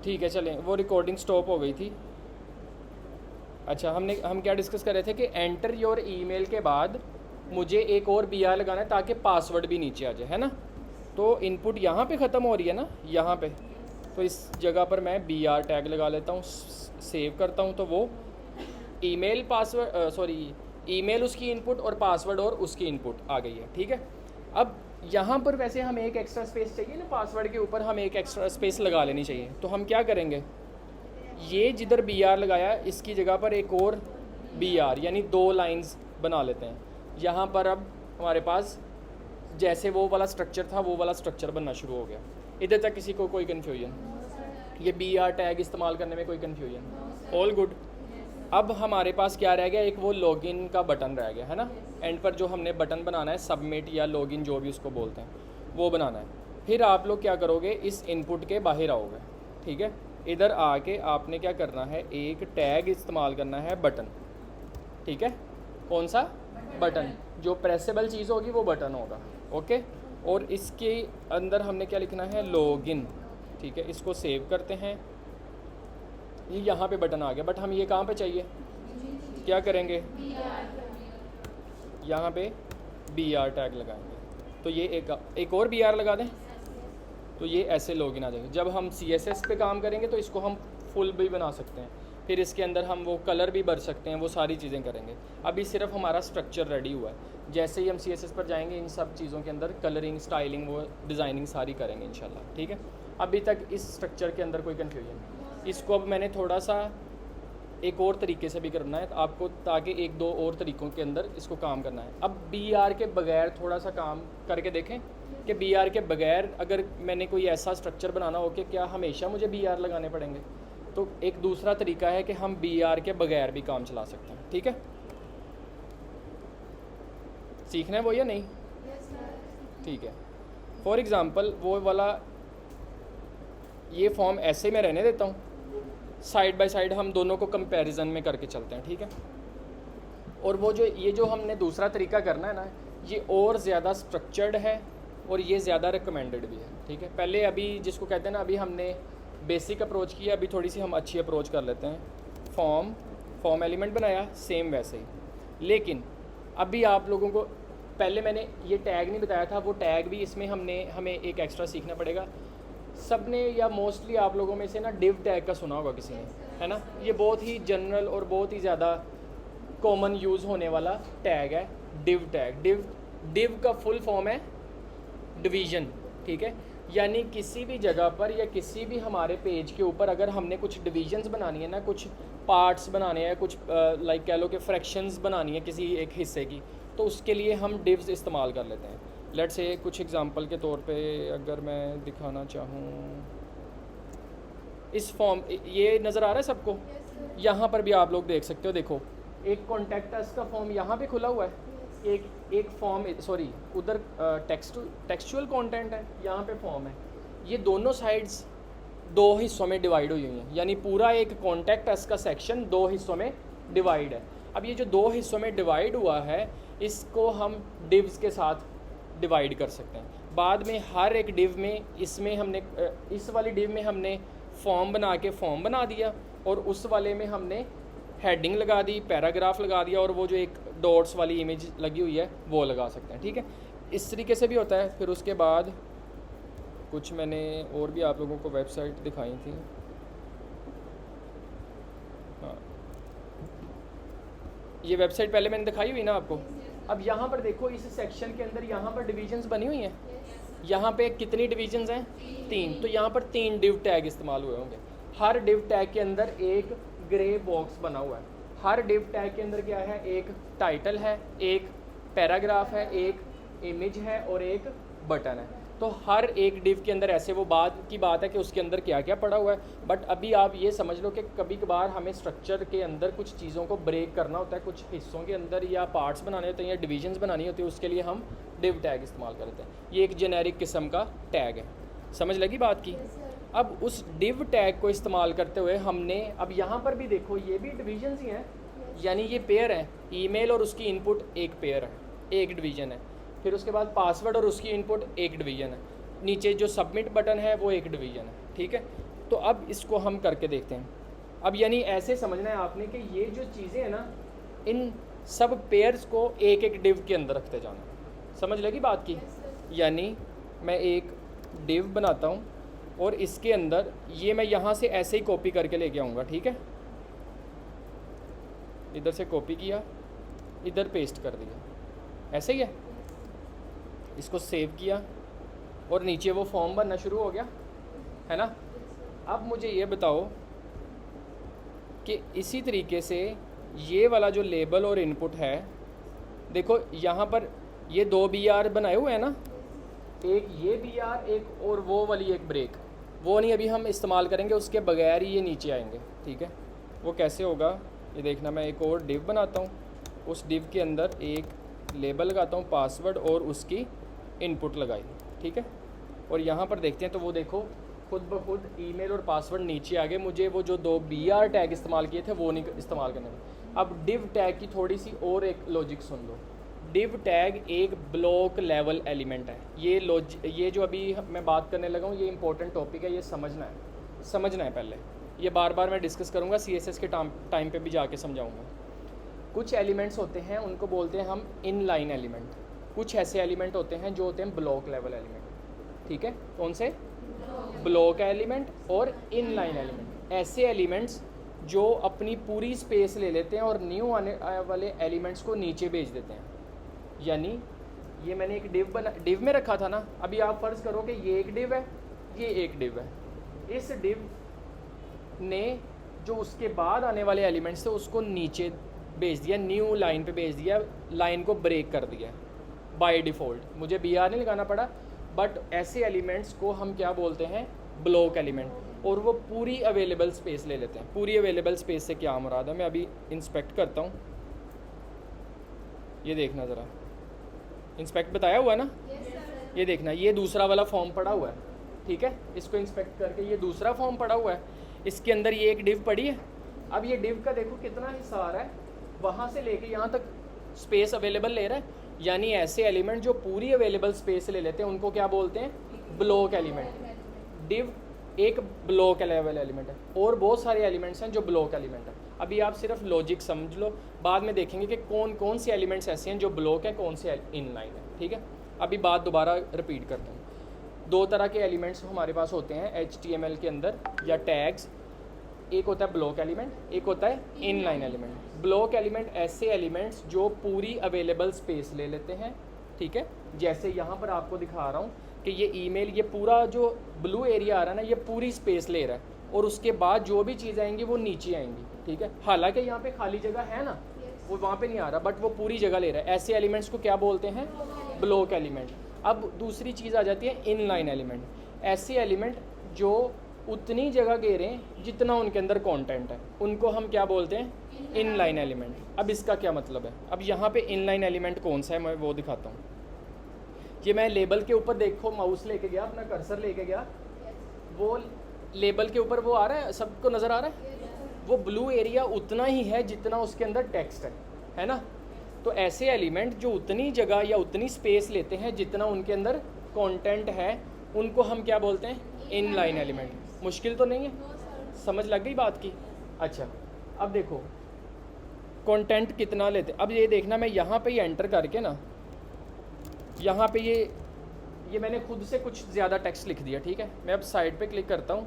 ठीक है चलें, वो रिकॉर्डिंग स्टॉप हो गई थी। अच्छा, हम क्या डिस्कस कर रहे थे कि एंटर योर ईमेल के बाद मुझे एक और बी आर लगाना है ताकि पासवर्ड भी नीचे आ जाए, है ना। तो इनपुट यहाँ पे ख़त्म हो रही है ना, यहाँ पे। तो इस जगह पर मैं बी आर टैग लगा लेता हूँ, सेव करता हूँ, तो वो ईमेल पासवर्ड सॉरी ईमेल उसकी इनपुट और पासवर्ड और उसकी इनपुट आ गई है। ठीक है, अब यहाँ पर वैसे हम एक एक्स्ट्रा स्पेस चाहिए ना, पासवर्ड के ऊपर हम एक एक्स्ट्रा स्पेस लगा लेनी चाहिए। तो हम क्या करेंगे, ये जिधर बी आर लगाया इसकी जगह पर एक और बी आर यानी 2 लाइंस बना लेते हैं। यहाँ पर अब हमारे पास जैसे वो वाला स्ट्रक्चर था वो वाला स्ट्रक्चर बनना शुरू हो गया। इधर तक किसी को कोई कन्फ्यूजन? ये बी आर टैग इस्तेमाल करने में कोई कन्फ्यूजन? All good. अब हमारे पास क्या रह गया, एक वो लॉगिन का बटन रह गया है ना। एंड पर जो हमने बटन बनाना है, सबमिट या लॉगिन जो भी उसको बोलते हैं, वो बनाना है। फिर आप लोग क्या करोगे, इस इनपुट के बाहर आओगे। ठीक है, इधर आके आपने क्या करना है, एक टैग इस्तेमाल करना है बटन। ठीक है, कौन सा बटन? जो प्रेसेबल चीज़ होगी वो बटन होगा। ओके, और इसके अंदर हमने क्या लिखना है, लॉगिन। ठीक है, इसको सेव करते हैं। ये यहाँ पे बटन आ गया, बट हम ये कहाँ पे चाहिए, क्या करेंगे, यहाँ पे बी आर टैग लगाएंगे। तो ये एक और बी आर लगा दें, तो ये ऐसे लॉगिन आ जाएंगे। जब हम CSS पे काम करेंगे तो इसको हम फुल भी बना सकते हैं, फिर इसके अंदर हम वो कलर भी भर सकते हैं, वो सारी चीज़ें करेंगे। अभी सिर्फ हमारा स्ट्रक्चर रेडी हुआ है। जैसे ही हम CSS पर जाएंगे, इन सब चीज़ों के अंदर कलरिंग, स्टाइलिंग, वो डिज़ाइनिंग सारी करेंगे इंशाल्लाह। ठीक है, अभी तक इस स्ट्रक्चर के अंदर कोई कन्फ्यूजन? इसको अब मैंने थोड़ा सा एक और तरीके से भी करना है आपको, ताकि 1-2 और तरीक़ों के अंदर इसको काम करना है। अब BR के बगैर थोड़ा सा काम करके देखें कि BR के बगैर अगर मैंने कोई ऐसा स्ट्रक्चर बनाना हो कि क्या हमेशा मुझे BR लगाने पड़ेंगे। तो एक दूसरा तरीका है कि हम BR के बगैर भी काम चला सकते हैं। ठीक है, सीखना है वो या नहीं? ठीक है, फॉर एग्ज़ाम्पल वो वाला ये फॉर्म ऐसे मैं रहने देता हूँ, साइड बाय साइड हम दोनों को कंपैरिजन में करके चलते हैं। ठीक है, और वो जो हमने दूसरा तरीका करना है ना, ये और ज़्यादा स्ट्रक्चर्ड है और ये ज़्यादा रिकमेंडेड भी है। ठीक है, पहले अभी जिसको कहते हैं ना, अभी हमने बेसिक अप्रोच किया, अभी थोड़ी सी हम अच्छी अप्रोच कर लेते हैं। फॉर्म एलिमेंट बनाया सेम वैसे ही, लेकिन अभी आप लोगों को पहले मैंने ये टैग नहीं बताया था, वो टैग भी इसमें हमें एक एक्स्ट्रा सीखना पड़ेगा। सब ने या मोस्टली आप लोगों में से ना डिव टैग का सुना होगा किसी ने, है ना। ये बहुत ही जनरल और बहुत ही ज़्यादा कॉमन यूज़ होने वाला टैग है, डिव टैग। डिव का फुल फॉर्म है डिवीज़न। ठीक है, यानी किसी भी जगह पर या किसी भी हमारे पेज के ऊपर अगर हमने कुछ डिवीजन्स बनानी है ना, कुछ पार्ट्स बनाने हैं, कुछ लाइक कह लो कि फ्रैक्शंस बनानी है किसी एक हिस्से की, तो उसके लिए हम डिव्स इस्तेमाल कर लेते हैं। लेट्स से कुछ एग्जांपल के तौर पे अगर मैं दिखाना चाहूँ, इस फॉर्म, ये नज़र आ रहा है सबको? यहाँ पर भी आप लोग देख सकते हो, देखो एक कॉन्टैक्ट अस का फॉर्म यहाँ पे खुला हुआ है, एक फॉर्म, सॉरी उधर टेक्सचुअल कंटेंट है, यहाँ पे फॉर्म है। ये दोनों साइड्स 2 हिस्सों में डिवाइड हुई हैं, यानी पूरा एक कॉन्टैक्ट अस का सेक्शन 2 हिस्सों में डिवाइड है। अब ये जो 2 हिस्सों में डिवाइड हुआ है, इसको हम डिव्स के साथ डिवाइड कर सकते हैं। बाद में हर एक डिव में, इसमें हमने इस वाली डिव में हमने फॉर्म बना के फॉर्म बना दिया, और उस वाले में हमने हेडिंग लगा दी, पैराग्राफ लगा दिया, और वो जो एक डॉट्स वाली इमेज लगी हुई है वो लगा सकते हैं। ठीक है, इस तरीके से भी होता है। फिर उसके बाद कुछ मैंने और भी आप लोगों को वेबसाइट दिखाई थी। हाँ, ये वेबसाइट पहले मैंने दिखाई हुई ना आपको। अब यहाँ पर देखो, इस सेक्शन के अंदर यहाँ पर डिविजन्स बनी हुई हैं। यहाँ पे कितनी डिविजन्स हैं? 3। तो यहाँ पर 3 डिव टैग इस्तेमाल हुए होंगे। हर डिव टैग के अंदर एक ग्रे बॉक्स बना हुआ है। हर डिव टैग के अंदर क्या है, एक टाइटल है, एक पैराग्राफ है, एक इमेज है और एक बटन है। तो हर एक डिव के अंदर ऐसे, वो बाद की बात है कि उसके अंदर क्या क्या पड़ा हुआ है, बट अभी आप ये समझ लो कि कभी कभार हमें स्ट्रक्चर के अंदर कुछ चीज़ों को ब्रेक करना होता है, कुछ हिस्सों के अंदर या पार्ट्स बनाने होते हैं या डिविजन्स बनानी होती है, उसके लिए हम डिव टैग इस्तेमाल करते हैं। ये एक जेनेरिक किस्म का टैग है, समझ लगी बात की। अब उस डिव टैग को इस्तेमाल करते हुए हमने, अब यहाँ पर भी देखो, ये भी डिविजन्स ही हैं, यानी ये पेयर है। ईमेल और उसकी इनपुट एक पेयर है, एक डिवीज़न है। फिर उसके बाद पासवर्ड और उसकी इनपुट एक डिवीज़न है। नीचे जो सबमिट बटन है वो एक डिवीज़न है। ठीक है, तो अब इसको हम करके देखते हैं। अब यानी ऐसे समझना है आपने कि ये जो चीज़ें हैं ना, इन सब पेयर्स को एक एक डिव के अंदर रखते जाना। समझ लगी बात की? यानी मैं एक डिव बनाता हूँ और इसके अंदर ये मैं यहाँ से ऐसे ही कॉपी करके लेके आऊँगा, ठीक है। इधर से कॉपी किया, इधर पेस्ट कर दिया, ऐसे ही है। इसको सेव किया और नीचे वो फॉर्म बनना शुरू हो गया, है ना। अब मुझे ये बताओ कि इसी तरीके से ये वाला जो लेबल और इनपुट है, देखो यहाँ पर ये 2 BR बनाए हुए हैं ना, एक ये BR, एक और वो वाली एक ब्रेक, वो नहीं अभी हम इस्तेमाल करेंगे, उसके बगैर ही ये नीचे आएंगे, ठीक है। वो कैसे होगा ये देखना। मैं एक और डिव बनाता हूँ, उस डिव के अंदर एक लेबल लगाता हूँ, पासवर्ड, और उसकी इनपुट लगाई, ठीक है। और यहाँ पर देखते हैं तो वो देखो खुद ब खुद ईमेल और पासवर्ड नीचे आ गए। मुझे वो जो 2 BR टैग इस्तेमाल किए थे वो नहीं इस्तेमाल करने में। अब डिव टैग की थोड़ी सी और एक लॉजिक सुन लो। डिव टैग एक ब्लॉक लेवल एलिमेंट है। ये जो अभी मैं बात करने लगा हूँ, ये इंपॉर्टेंट टॉपिक है, ये समझना है पहले। ये बार बार मैं डिस्कस करूँगा, CSS के टाइम पे भी जाके समझाऊँगा। कुछ एलिमेंट्स होते हैं उनको बोलते हैं हम इनलाइन एलिमेंट, कुछ ऐसे एलिमेंट होते हैं जो होते हैं ब्लॉक लेवल एलिमेंट, ठीक है। कौन से? ब्लॉक एलिमेंट और इनलाइन एलिमेंट। ऐसे एलिमेंट्स जो अपनी पूरी स्पेस ले लेते हैं और न्यू आने वाले एलिमेंट्स को नीचे भेज देते हैं। यानी ये मैंने एक डिव में रखा था ना, अभी आप फ़र्ज़ करो कि ये एक डिव है, ये एक डिव है। इस डिव ने जो उसके बाद आने वाले एलिमेंट्स थे उसको नीचे भेज दिया, न्यू लाइन पे भेज दिया, लाइन को ब्रेक कर दिया बाय डिफ़ॉल्ट। मुझे BR नहीं लगाना पड़ा, बट ऐसे एलिमेंट्स को हम क्या बोलते हैं? Block element. और वो पूरी अवेलेबल स्पेस ले लेते हैं। पूरी अवेलेबल स्पेस से क्या मुराद है, मैं अभी इंस्पेक्ट करता हूँ। ये देखना ज़रा, इंस्पेक्ट बताया हुआ ना? ये देखना, ये दूसरा वाला फॉर्म पड़ा हुआ है, ठीक है। इसको इंस्पेक्ट करके ये दूसरा फॉर्म पड़ा हुआ है, इसके अंदर ये एक डिव पड़ी है। अब ये डिव का देखो कितना हिस्सा आ रहा है, वहाँ से लेके यहाँ तक स्पेस अवेलेबल ले रहा है। यानी ऐसे एलिमेंट जो पूरी अवेलेबल स्पेस ले लेते हैं उनको क्या बोलते हैं? Block element. डिव एक ब्लॉक लेवल एलिमेंट है, और बहुत सारे एलिमेंट्स हैं जो ब्लॉक एलिमेंट है। अभी आप सिर्फ लॉजिक समझ लो, बाद में देखेंगे कि कौन कौन से एलिमेंट्स ऐसे हैं जो ब्लॉक है, कौन से इनलाइन है, ठीक है। अभी बात दोबारा रिपीट करता हूँ। 2 तरह के एलिमेंट्स हमारे पास होते हैं HTML के अंदर या टैग्स। एक होता है ब्लॉक एलिमेंट, एक होता है इनलाइन एलिमेंट। ब्लॉक एलिमेंट ऐसे एलिमेंट्स जो पूरी अवेलेबल स्पेस ले लेते हैं, ठीक है। जैसे यहाँ पर आपको दिखा रहा हूँ कि ये ईमेल, ये पूरा जो ब्लू एरिया आ रहा है ना, ये पूरी स्पेस ले रहा है, और उसके बाद जो भी चीज़ आएंगी वो नीचे आएंगी, ठीक है। हालांकि यहाँ पे खाली जगह है ना, वो वहाँ पे नहीं आ रहा, बट वो पूरी जगह ले रहा है। ऐसे एलिमेंट्स को क्या बोलते हैं? Block element. अब दूसरी चीज़ आ जाती है इनलाइन एलिमेंट। ऐसे एलिमेंट जो उतनी जगह घेरें जितना उनके अंदर कंटेंट है, उनको हम क्या बोलते हैं? Inline element. अब इसका क्या मतलब है? अब यहाँ पे इनलाइन एलिमेंट कौन सा है मैं वो दिखाता हूँ। ये मैं लेबल के ऊपर देखो, माउस लेके गया, अपना कर्सर लेके गया, वो लेबल के ऊपर वो आ रहा है, सबको नज़र आ रहा है? वो ब्लू एरिया उतना ही है जितना उसके अंदर टेक्स्ट है ना। तो ऐसे एलिमेंट जो उतनी जगह या उतनी स्पेस लेते हैं जितना उनके अंदर कंटेंट है, उनको हम क्या बोलते हैं? Inline element. मुश्किल तो नहीं है, समझ लग गई बात की? अच्छा, अब देखो कंटेंट कितना लेते। अब ये देखना, मैं यहाँ पे ही एंटर करके ना, यहाँ पे ये मैंने खुद से कुछ ज़्यादा टेक्स्ट लिख दिया, ठीक है। मैं अब साइड पे क्लिक करता हूँ,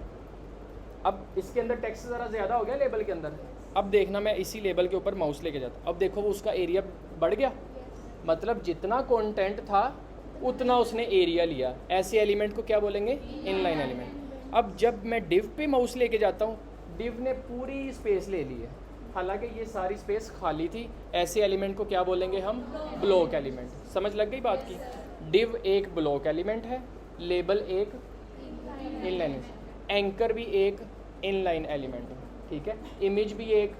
अब इसके अंदर टेक्स्ट ज़रा ज़्यादा हो गया लेबल के अंदर। अब देखना, मैं इसी लेबल के ऊपर माउस लेके जाता हूँ, अब देखो वो उसका एरिया बढ़ गया, मतलब जितना कंटेंट था उतना उसने एरिया लिया। ऐसे एलिमेंट को क्या बोलेंगे? Inline element. अब जब मैं डिव पे माउस लेके जाता हूँ, डिव ने पूरी स्पेस ले ली है, हालांकि ये सारी स्पेस खाली थी। ऐसे एलिमेंट को क्या बोलेंगे हम? Block element. समझ लग गई बात की? डिव एक ब्लॉक एलिमेंट है, लेबल एक इनलाइन, एंकर भी एक इनलाइन एलिमेंट है, ठीक है। इमेज भी एक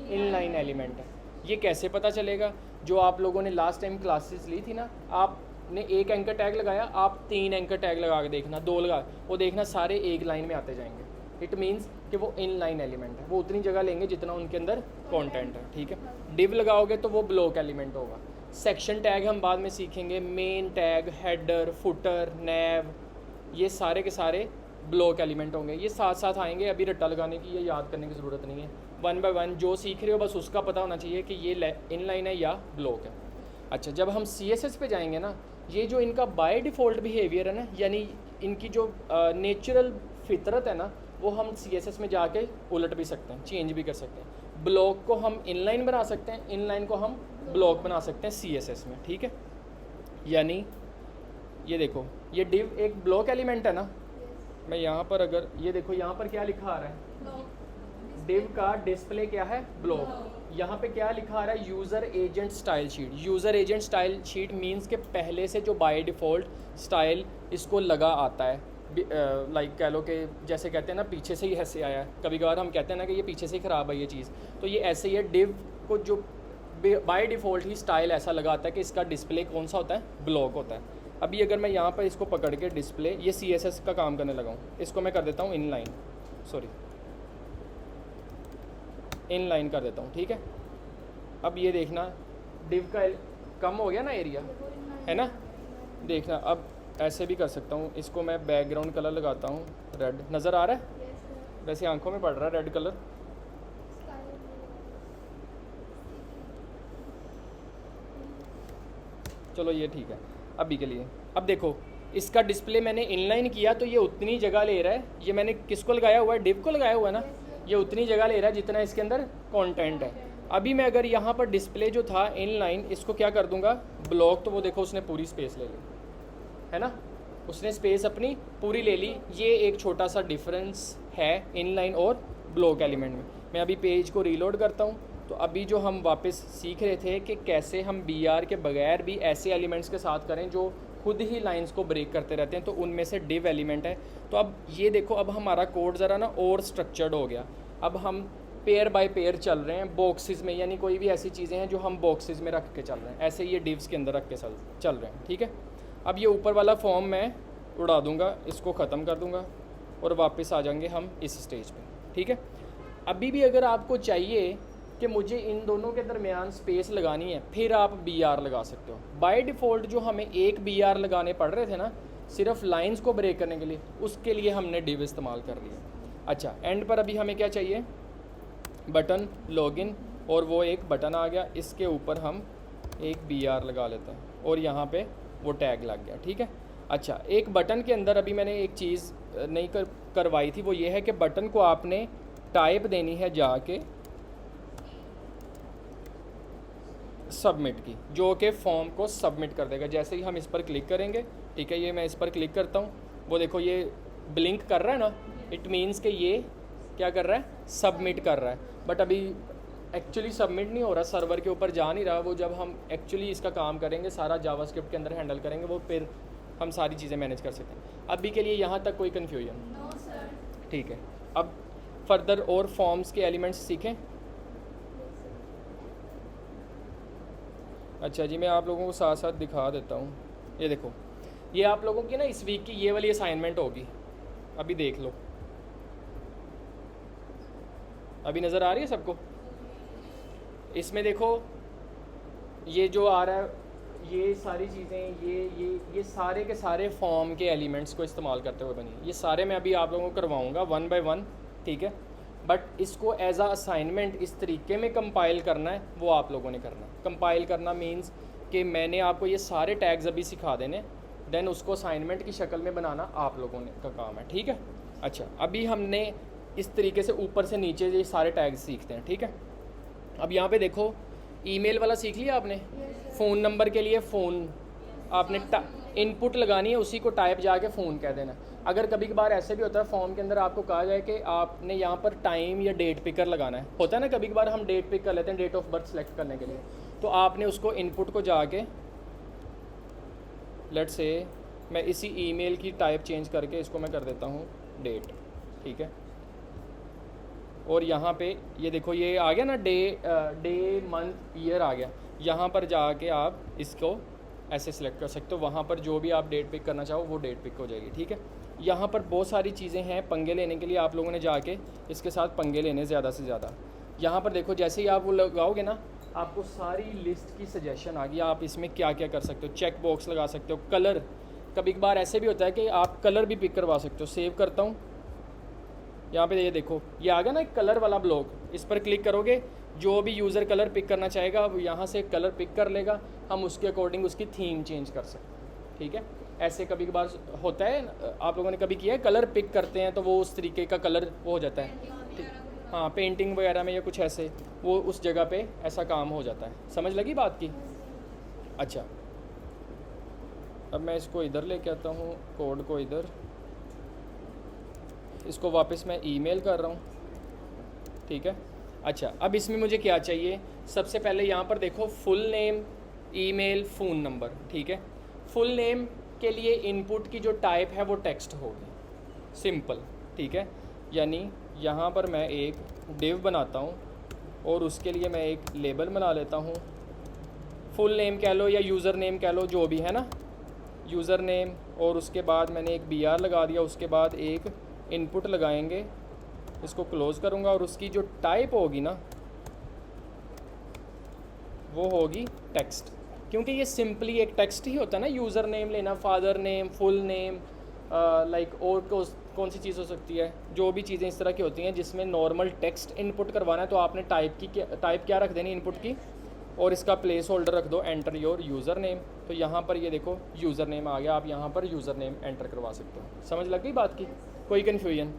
इनलाइन एलिमेंट है। ये कैसे पता चलेगा? जो आप लोगों ने लास्ट टाइम क्लासेस ली थी ना, आपने एक एंकर टैग लगाया, आप 3 एंकर टैग लगा के देखना, 2 लगा, वो देखना सारे एक लाइन में आते जाएंगे। इट मीन्स कि वो इनलाइन एलिमेंट है, वो उतनी जगह लेंगे जितना उनके अंदर कंटेंट है, ठीक है। डिव लगाओगे तो वो ब्लॉक एलिमेंट होगा। सेक्शन टैग हम बाद में सीखेंगे, मेन टैग, हेडर, फुटर, नैव, ये सारे के सारे ब्लॉक एलिमेंट होंगे, ये साथ साथ आएंगे, अभी रट्टा लगाने की या याद करने की ज़रूरत नहीं है। 1 बाय 1 जो सीख रहे हो बस उसका पता होना चाहिए कि ये इनलाइन है या ब्लॉक है। अच्छा, जब हम CSS पे जाएंगे ना, ये जो इनका बाय डिफ़ॉल्ट बिहेवियर है ना, यानी इनकी जो नेचुरल फितरत है ना, वो हम CSS में जाके उलट भी सकते हैं, चेंज भी कर सकते हैं। ब्लॉक को हम इनलाइन बना सकते हैं, इनलाइन को हम ब्लॉक बना सकते हैं CSS में, ठीक है। यानी ये देखो, ये डिव एक ब्लॉक एलिमेंट है ना, मैं यहाँ पर अगर ये देखो, यहाँ पर क्या लिखा आ रहा है, डिव का डिस्प्ले क्या है, ब्लॉक। यहाँ पे क्या लिखा आ रहा है, user agent style sheet. User agent style sheet means के पहले से जो बाय डिफ़ॉल्ट स्टाइल इसको लगा आता है, लाइक कह लो कि जैसे कहते हैं ना पीछे से ही ऐसे आया है, कभी कभार हम कहते हैं ना कि ये पीछे से ही ख़राब है ये चीज़, तो ये ऐसे ही है। डिव को जो बाय डिफ़ॉल्ट ही स्टाइल ऐसा लगा आता है कि इसका डिस्प्ले कौन सा होता है, ब्लॉक होता है। अभी अगर मैं यहाँ पर इसको पकड़ के डिस्प्ले, ये CSS का काम करने लगा हूँ, इसको मैं कर देता हूँ इनलाइन, सॉरी इनलाइन कर देता हूँ, ठीक है। अब ये देखना डिव का कम हो गया ना एरिया, है ना, देखना। अब ऐसे भी कर सकता हूँ, इसको मैं बैकग्राउंड कलर लगाता हूँ रेड, नज़र आ रहा है, वैसे आंखों में पड़ रहा है रेड कलर। चलो ये ठीक है अभी के लिए। अब देखो इसका डिस्प्ले मैंने इनलाइन किया तो ये उतनी जगह ले रहा है, ये मैंने किसको लगाया हुआ है, डिव को लगाया हुआ है ना, ये उतनी जगह ले रहा है जितना इसके अंदर कंटेंट है। अभी मैं अगर यहाँ पर डिस्प्ले जो था इनलाइन, इसको क्या कर दूंगा, ब्लॉक, तो वो देखो उसने पूरी स्पेस ले ली, है ना, उसने स्पेस अपनी पूरी ले ली। ये एक छोटा सा डिफरेंस है इनलाइन और ब्लॉक एलिमेंट में। मैं अभी पेज को रीलोड करता हूँ, तो अभी जो हम वापस सीख रहे थे कि कैसे हम BR के बगैर भी ऐसे एलिमेंट्स के साथ करें जो खुद ही लाइंस को ब्रेक करते रहते हैं, तो उनमें से डिव एलिमेंट है। तो अब ये देखो, अब हमारा कोड ज़रा ना और स्ट्रक्चर्ड हो गया। अब हम पेयर बाय पेयर चल रहे हैं बॉक्सेस में, यानी कोई भी ऐसी चीज़ें हैं जो हम बॉक्सेस में रख के चल रहे हैं, ऐसे ये डिव्स के अंदर रख के चल रहे हैं, ठीक है। अब ये ऊपर वाला फॉर्म मैं उड़ा दूंगा, इसको ख़त्म कर दूंगा और वापस आ जाएंगे हम इस स्टेज पे, ठीक है। अभी भी अगर आपको चाहिए कि मुझे इन दोनों के दरमियान स्पेस लगानी है, फिर आप BR लगा सकते हो। बाय डिफ़ॉल्ट जो हमें एक BR लगाने पड़ रहे थे ना सिर्फ लाइंस को ब्रेक करने के लिए, उसके लिए हमने डिव इस्तेमाल कर लिया। अच्छा, एंड पर अभी हमें क्या चाहिए, बटन लॉगिन, और वो एक बटन आ गया, इसके ऊपर हम एक BR लगा लेते हैं और यहाँ पे वो टैग लग गया, ठीक है। अच्छा, एक बटन के अंदर अभी मैंने एक चीज़ नहीं करवाई थी, वो ये है कि बटन को आपने टाइप देनी है जाके सबमिट की, जो कि फॉर्म को सबमिट कर देगा। जैसे ही हम इस पर क्लिक करेंगे, ठीक है, ये मैं इस पर क्लिक करता हूँ, वो देखो ये ब्लिंक कर रहा है ना, इट मीन्स कि ये क्या कर रहा है, सबमिट कर रहा है। बट अभी एक्चुअली सबमिट नहीं हो रहा, सर्वर के ऊपर जा नहीं रहा वो। जब हम एक्चुअली इसका काम करेंगे, सारा जावास्क्रिप्ट के अंदर हैंडल करेंगे, वो फिर हम सारी चीज़ें मैनेज कर सकते हैं। अभी के लिए यहाँ तक कोई कन्फ्यूजन, ठीक है। अब फर्दर और फॉर्म्स के एलिमेंट्स सीखें। अच्छा जी, मैं आप लोगों को साथ साथ दिखा देता हूँ। ये देखो, ये आप लोगों की ना इस वीक की ये वाली असाइनमेंट होगी, अभी देख लो, अभी नज़र आ रही है सबको। इसमें देखो ये जो आ रहा है, ये सारी चीज़ें, ये सारे के सारे फॉर्म के एलिमेंट्स को इस्तेमाल करते हुए बनी। ये सारे मैं अभी आप लोगों को करवाऊँगा 1 बाय 1, ठीक है। बट इसको एज आ असाइनमेंट इस तरीके में कंपाइल करना है, वो आप लोगों ने करना है। कंपाइल करना मींस कि मैंने आपको ये सारे टैग्स अभी सिखा देने, देन उसको असाइनमेंट की शक्ल में बनाना आप लोगों ने का काम है, ठीक है। अच्छा, अभी हमने इस तरीके से ऊपर से नीचे ये सारे टैग्स सीखते हैं, ठीक है। अब यहाँ पे देखो, ईमेल वाला सीख लिया आपने, फ़ोन नंबर के लिए फ़ोन आपने इनपुट लगानी है, उसी को टाइप जाके फ़ोन कह देना। अगर कभी कभार ऐसे भी होता है फॉर्म के अंदर आपको कहा जाए कि आपने यहाँ पर टाइम या डेट पिकर लगाना है, होता है ना, कभी कभार हम डेट पिक कर लेते हैं डेट ऑफ बर्थ सेलेक्ट करने के लिए, तो आपने उसको इनपुट को जाके, लेट्स से मैं इसी ईमेल की टाइप चेंज करके इसको मैं कर देता हूँ डेट, ठीक है। और यहाँ पे ये देखो ये आ गया ना, डे मंथ ईयर आ गया। यहाँ पर जाके आप इसको ऐसे सिलेक्ट कर सकते हो, वहाँ पर जो भी आप डेट पिक करना चाहो वो डेट पिक हो जाएगी, ठीक है। यहाँ पर बहुत सारी चीज़ें हैं पंगे लेने के लिए, आप लोगों ने जाके इसके साथ पंगे लेने ज़्यादा से ज़्यादा। यहाँ पर देखो, जैसे ही आप वो लगाओगे ना, आपको सारी लिस्ट की सजेशन आ गई, आप इसमें क्या क्या कर सकते हो। चेक बॉक्स लगा सकते हो, कलर कभी कभार ऐसे भी होता है कि आप कलर भी पिक करवा सकते हो। सेव करता हूँ, यहाँ पे ये देखो ये आ गया ना एक कलर वाला ब्लॉक, इस पर क्लिक करोगे, जो भी यूज़र कलर पिक करना चाहेगा वो यहाँ से कलर पिक कर लेगा, हम उसके अकॉर्डिंग उसकी थीम चेंज कर सकते हैं। ठीक है, ऐसे कभी कभार होता है, आप लोगों ने कभी किया है, कलर पिक करते हैं तो वो उस तरीके का कलर वो हो जाता है। हाँ, पेंटिंग वगैरह में या कुछ ऐसे, वो उस जगह पे ऐसा काम हो जाता है। समझ लगी बात की? अच्छा, अब मैं इसको इधर लेके आता हूँ, कोड को इधर, इसको वापस मैं ईमेल कर रहा हूँ। ठीक है, अच्छा अब इसमें मुझे क्या चाहिए? सबसे पहले यहाँ पर देखो full name, email, phone number. ठीक है, फुल नेम के लिए इनपुट की जो टाइप है वो टेक्स्ट होगी, सिंपल। ठीक है, यानी यहाँ पर मैं एक डिव बनाता हूँ और उसके लिए मैं एक लेबल बना लेता हूँ। फुल नेम कह लो या यूज़र नेम कह लो, जो भी है ना, यूज़र नेम, और उसके बाद मैंने एक BR लगा दिया, उसके बाद एक इनपुट लगाएंगे, इसको क्लोज़ करूँगा और उसकी जो टाइप होगी ना वो होगी टेक्स्ट, क्योंकि ये सिंपली एक टेक्स्ट ही होता है ना। यूज़र नेम लेना, father name, full name, like और कौन सी चीज़ हो सकती है, जो भी चीज़ें इस तरह की होती हैं जिसमें नॉर्मल टेक्स्ट इनपुट करवाना है, तो आपने टाइप क्या रख देनी इनपुट की, और इसका प्लेस होल्डर रख दो एंटर योर यूज़र नेम। तो यहाँ पर ये देखो यूज़र नेम आ गया, आप यहाँ पर यूज़र नेम एंटर करवा सकते हो। समझ लग गई बात की? कोई कन्फ्यूजन?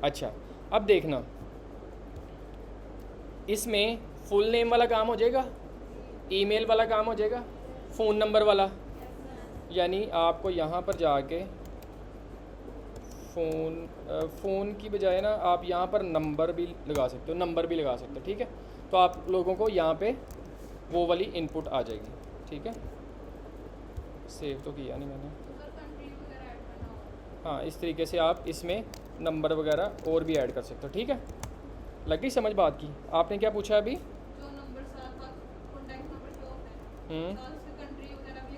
अच्छा, अब देखना इसमें फुल नेम वाला काम हो जाएगा, ईमेल वाला काम हो जाएगा, फ़ोन नंबर वाला, यानी आपको यहाँ पर जाके फ़ोन की बजाय ना आप यहाँ पर नंबर भी लगा सकते हो, नंबर भी लगा सकते हो। ठीक है, तो आप लोगों को यहाँ पे वो वाली इनपुट आ जाएगी। ठीक है, सेव तो किया नहीं मैंने। हाँ, इस तरीके से आप इसमें नंबर वगैरह और भी ऐड कर सकते हो। ठीक है, लग गई समझ बात की? आपने क्या पूछा अभी? जो नंबर कॉन्टैक्ट नंबर जो होता है, कंट्री वगैरह भी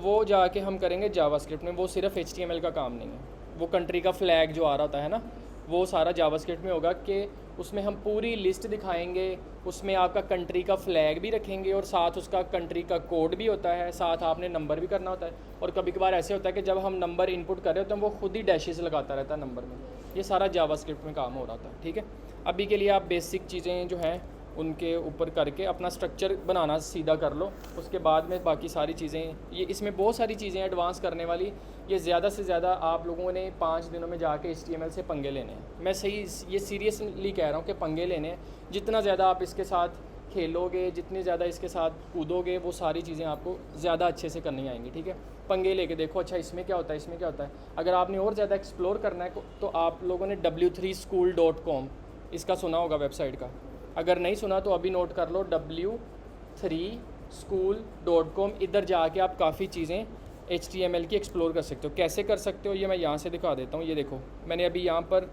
वो जाके हम करेंगे जावास्क्रिप्ट में, वो सिर्फ HTML का काम नहीं है। वो कंट्री का फ्लैग जो आ रहा होता है ना, वो सारा जावास्क्रिप्ट में होगा, कि उसमें हम पूरी लिस्ट दिखाएंगे, उसमें आपका कंट्री का फ्लैग भी रखेंगे और साथ उसका कंट्री का कोड भी होता है, साथ आपने नंबर भी करना होता है। और कभी कभार ऐसे होता है कि जब हम नंबर इनपुट कर रहे होते हैं वो खुद ही डैशेस लगाता रहता है नंबर में। ये सारा जावास्क्रिप्ट में काम हो रहा था। ठीक है, अभी के लिए आप बेसिक चीज़ें जो हैं उनके ऊपर करके अपना स्ट्रक्चर बनाना सीधा कर लो, उसके बाद में बाकी सारी चीज़ें, ये इसमें बहुत सारी चीज़ें एडवांस करने वाली। ये ज़्यादा से ज़्यादा आप लोगों ने 5 दिनों में जाके HTML से पंगे लेने हैं। मैं सही ये सीरियसली कह रहा हूँ कि पंगे लेने हैं। जितना ज़्यादा आप इसके साथ खेलोगे, जितनी ज़्यादा इसके साथ कूदोगे, वो सारी चीज़ें आपको ज़्यादा अच्छे से करनी आएंगी। ठीक है, पंगे लेके देखो, अच्छा इसमें क्या होता है, इसमें क्या होता है। अगर आपने और ज़्यादा एक्सप्लोर करना है तो आप लोगों ने w3school.com इसका सुना होगा वेबसाइट का, अगर नहीं सुना तो अभी नोट कर लो, w3school.com। इधर जाके आप काफ़ी चीज़ें HTML की एक्सप्लोर कर सकते हो। कैसे कर सकते हो ये मैं यहाँ से दिखा देता हूँ। ये देखो मैंने अभी यहाँ पर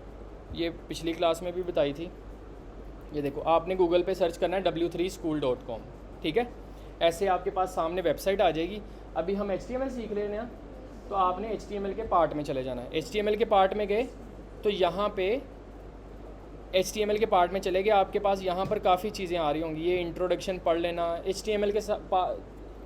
ये पिछली क्लास में भी बताई थी। ये देखो आपने गूगल पे सर्च करना है w3school.com। ठीक है, ऐसे आपके पास सामने वेबसाइट आ जाएगी। अभी हम HTML सीख रहे हैं ना, तो आपने HTML के पार्ट में चले जाना है। HTML के पार्ट में गए तो यहाँ पे HTML के पार्ट में चले गए, आपके पास यहाँ पर काफ़ी चीज़ें आ रही होंगी। ये इंट्रोडक्शन पढ़ लेना, HTML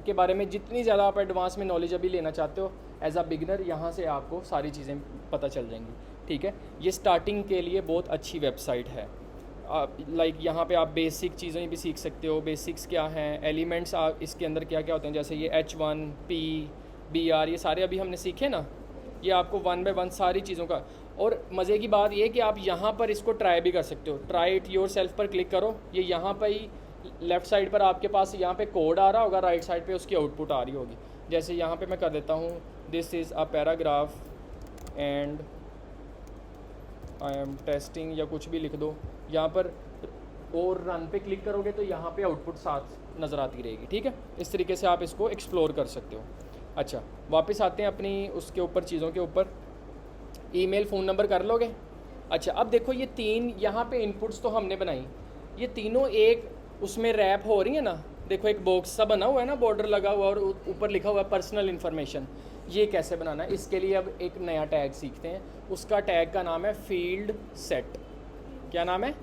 के बारे में जितनी ज़्यादा आप एडवांस में नॉलेज अभी लेना चाहते हो एज अ बिगनर, यहाँ से आपको सारी चीज़ें पता चल जाएंगी। ठीक है, ये स्टार्टिंग के लिए बहुत अच्छी वेबसाइट है। लाइक यहाँ पे आप बेसिक चीज़ें भी सीख सकते हो। बेसिक्स क्या हैं, एलिमेंट्स इसके अंदर क्या क्या होते हैं, जैसे ये H1, P, BR, ये सारे अभी हमने सीखे ना, ये आपको 1 बाय 1 सारी चीज़ों का। और मज़े की बात ये कि आप यहाँ पर इसको ट्राई भी कर सकते हो। ट्राई इट योर सेल्फ पर क्लिक करो, ये यहाँ पर ही लेफ़्ट साइड पर आपके पास यहाँ पे कोड आ रहा होगा, राइट साइड पे उसकी आउटपुट आ रही होगी। जैसे यहाँ पे मैं कर देता हूँ, this is a paragraph and I am testing, या कुछ भी लिख दो यहाँ पर, और रन पे क्लिक करोगे तो यहाँ पे आउटपुट साथ नज़र आती रहेगी। ठीक है, इस तरीके से आप इसको एक्सप्लोर कर सकते हो। अच्छा, वापस आते हैं अपनी उसके ऊपर चीज़ों के ऊपर। ईमेल, फ़ोन नंबर कर लोगे। अच्छा, अब देखो ये 3 यहाँ पे इनपुट्स तो हमने बनाई, ये तीनों एक उसमें रैप हो रही है ना। देखो एक बॉक्स सा बना हुआ है ना, बॉर्डर लगा हुआ और ऊपर लिखा हुआ है पर्सनल इन्फॉर्मेशन। ये कैसे बनाना है, इसके लिए अब एक नया टैग सीखते हैं। उसका टैग का नाम है फील्ड सेट। क्या नाम है?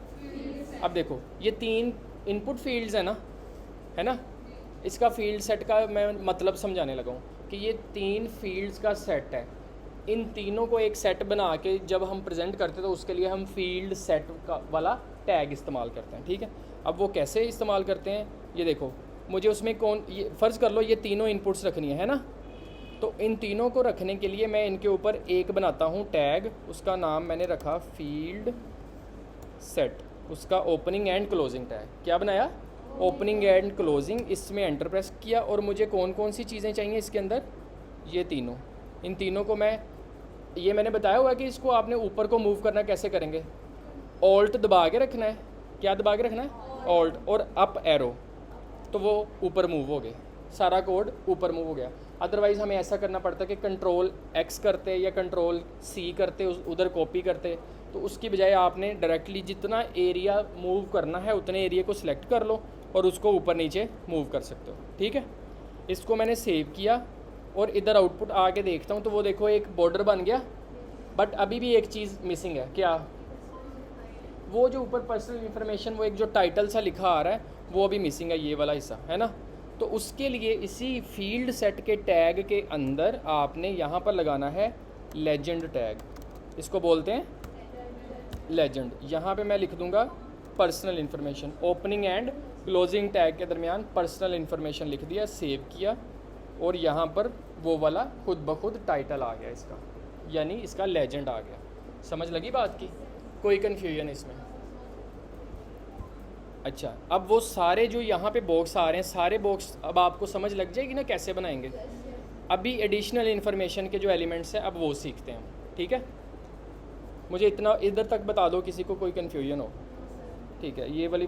अब देखो ये 3 इनपुट फील्ड्स है ना, इसका फील्ड सेट का मैं मतलब समझाने लगा हूँ। कि ये 3 फील्ड्स का सेट है, इन तीनों को एक सेट बना के जब हम प्रेजेंट करते हैं तो उसके लिए हम फील्ड सेट का वाला टैग इस्तेमाल करते हैं, ठीक है। अब वो कैसे इस्तेमाल करते हैं ये देखो, मुझे उसमें ये फ़र्ज़ कर लो ये तीनों इनपुट्स रखनी है ना, तो इन तीनों को रखने के लिए मैं इनके ऊपर एक बनाता हूँ टैग, उसका नाम मैंने रखा फील्ड सेट, उसका ओपनिंग एंड क्लोजिंग टैग। क्या बनाया? Opening and closing. इसमें एंटर प्रेस किया और मुझे कौन कौन सी चीज़ें चाहिए इसके अंदर, ये तीनों, इन तीनों को ये मैंने बताया हुआ कि इसको आपने ऊपर को मूव करना कैसे करेंगे, ऑल्ट दबा के रखना है। क्या दबा के रखना है? ऑल्ट और अप एरो, तो वो ऊपर मूव हो गए, सारा कोड ऊपर मूव हो गया। अदरवाइज़ हमें ऐसा करना पड़ता कि कंट्रोल एक्स करते या कंट्रोल सी करते, उधर कॉपी करते, तो उसकी बजाय आपने डायरेक्टली जितना एरिया मूव करना है उतने एरिया को सिलेक्ट कर लो और उसको ऊपर नीचे मूव कर सकते हो, ठीक है। इसको मैंने सेव किया और इधर आउटपुट आके देखता हूँ तो वो देखो एक बॉर्डर बन गया, बट अभी भी एक चीज़ मिसिंग है। क्या? वो जो ऊपर पर्सनल इन्फॉर्मेशन, वो एक जो टाइटल सा लिखा आ रहा है वो अभी मिसिंग है, ये वाला हिस्सा है ना। तो उसके लिए इसी फील्ड सेट के टैग के अंदर आपने यहाँ पर लगाना है लेजेंड टैग, इसको बोलते हैं लेजेंड। यहाँ पे मैं लिख दूँगा personal information, opening and closing tag के दरमियान पर्सनल इन्फॉर्मेशन लिख दिया, सेव किया और यहाँ पर वो वाला खुद ब खुद टाइटल आ गया इसका, यानी इसका लेजेंड आ गया। समझ लगी बात की? कोई कन्फ्यूजन इसमें? अच्छा, अब वो सारे जो यहाँ पे बॉक्स आ रहे हैं, सारे बॉक्स अब आपको समझ लग जाएगी ना कैसे बनाएंगे। अभी एडिशनल इन्फॉर्मेशन के जो एलिमेंट्स हैं अब वो सीखते हैं, ठीक है। मुझे इतना इधर तक बता दो किसी को कोई कन्फ्यूजन हो, ठीक है। ये वाली